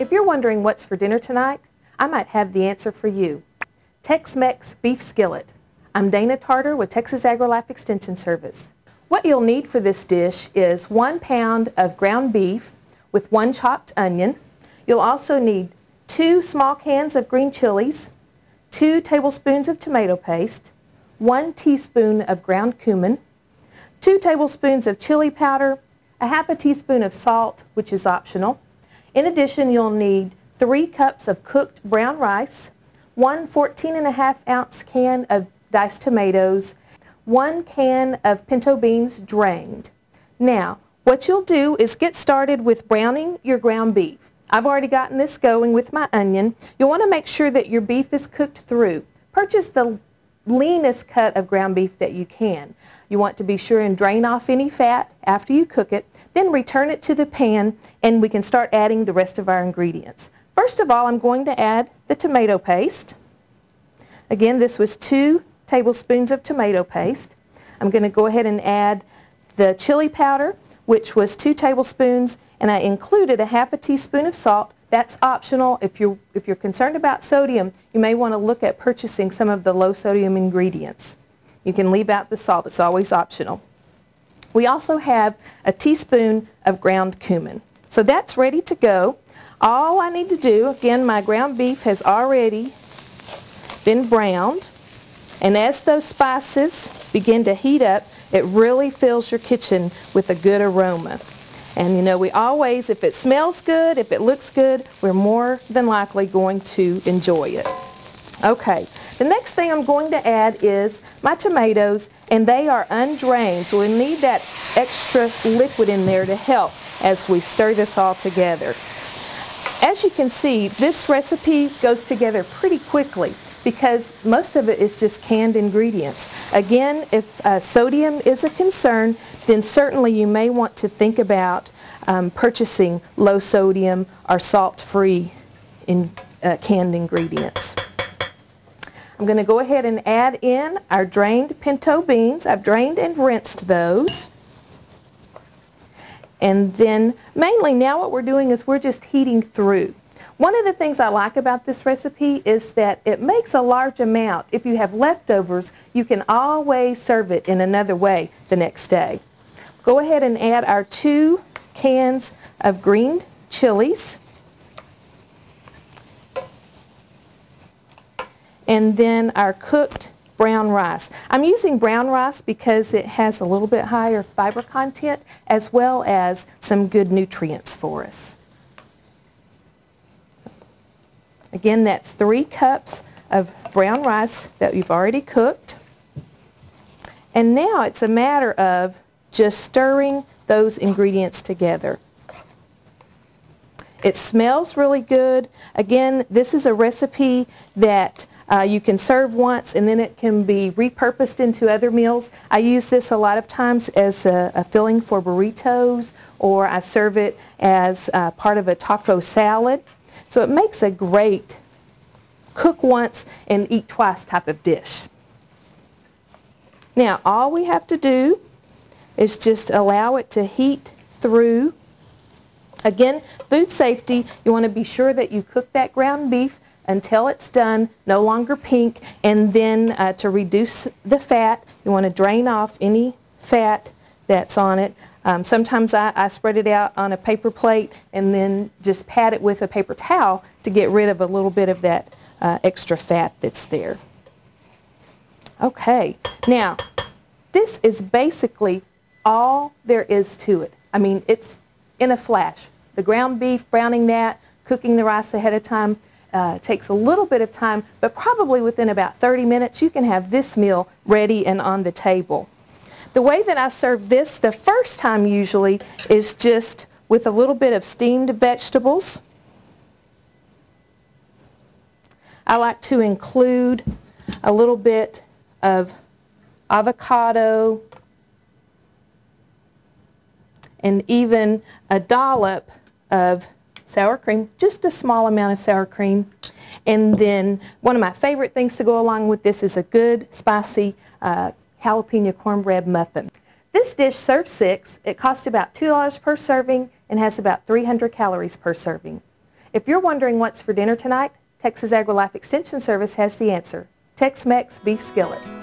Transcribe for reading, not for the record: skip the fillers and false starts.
if you're wondering what's for dinner tonight, I might have the answer for you. Tex Mex Beef Skillet. I'm Dana Tarter with Texas AgriLife Extension Service. What you'll need for this dish is 1 pound of ground beef with 1 chopped onion. You'll also need 2 small cans of green chilies, 2 tablespoons of tomato paste, 1 teaspoon of ground cumin, 2 tablespoons of chili powder, a half a teaspoon of salt, which is optional. In addition, you'll need 3 cups of cooked brown rice, 1 14.5-ounce can of diced tomatoes, 1 can of pinto beans drained. Now, what you'll do is get started with browning your ground beef. I've already gotten this going with my onion. You'll want to make sure that your beef is cooked through. Purchase the leanest cut of ground beef that you can. You want to be sure and drain off any fat after you cook it, then return it to the pan and we can start adding the rest of our ingredients. First of all, I'm going to add the tomato paste. Again, this was 2 tablespoons of tomato paste. I'm going to go ahead and add the chili powder, which was 2 tablespoons, and I included a half a teaspoon of salt. That's optional. If you're concerned about sodium, you may want to look at purchasing some of the low sodium ingredients. You can leave out the salt. It's always optional. We also have a teaspoon of ground cumin. So that's ready to go. All I need to do, again, my ground beef has already been browned, and as those spices begin to heat up, it really fills your kitchen with a good aroma. And you know, we always, if it smells good, if it looks good, we're more than likely going to enjoy it. Okay, the next thing I'm going to add is my tomatoes, and they are undrained, so we need that extra liquid in there to help as we stir this all together. As you can see, this recipe goes together pretty quickly because most of it is just canned ingredients. Again, if sodium is a concern, then certainly you may want to think about purchasing low sodium or salt-free canned ingredients. I'm going to go ahead and add in our drained pinto beans. I've drained and rinsed those. And then mainly now what we're doing is we're just heating through. One of the things I like about this recipe is that it makes a large amount. If you have leftovers, you can always serve it in another way the next day. Go ahead and add our 2 cans of green chilies. And then our cooked brown rice. I'm using brown rice because it has a little bit higher fiber content as well as some good nutrients for us. Again, that's 3 cups of brown rice that we've already cooked. And now it's a matter of just stirring those ingredients together. It smells really good. Again, this is a recipe that you can serve once and then it can be repurposed into other meals. I use this a lot of times as a filling for burritos, or I serve it as part of a taco salad. So it makes a great cook once and eat twice type of dish. Now all we have to do is just allow it to heat through. Again, food safety, you want to be sure that you cook that ground beef until it's done, no longer pink, and then to reduce the fat, you want to drain off any fat that's on it. Sometimes I spread it out on a paper plate and then just pat it with a paper towel to get rid of a little bit of that extra fat that's there. Okay, now this is basically all there is to it. I mean, it's in a flash. The ground beef, browning that, cooking the rice ahead of time, takes a little bit of time, but probably within about 30 minutes you can have this meal ready and on the table. The way that I serve this the first time usually is just with a little bit of steamed vegetables. I like to include a little bit of avocado and even a dollop of sour cream, just a small amount of sour cream. And then one of my favorite things to go along with this is a good spicy jalapeno cornbread muffin. This dish serves 6. It costs about $2 per serving and has about 300 calories per serving. If you're wondering what's for dinner tonight, Texas AgriLife Extension Service has the answer. Tex Mex Beef Skillet.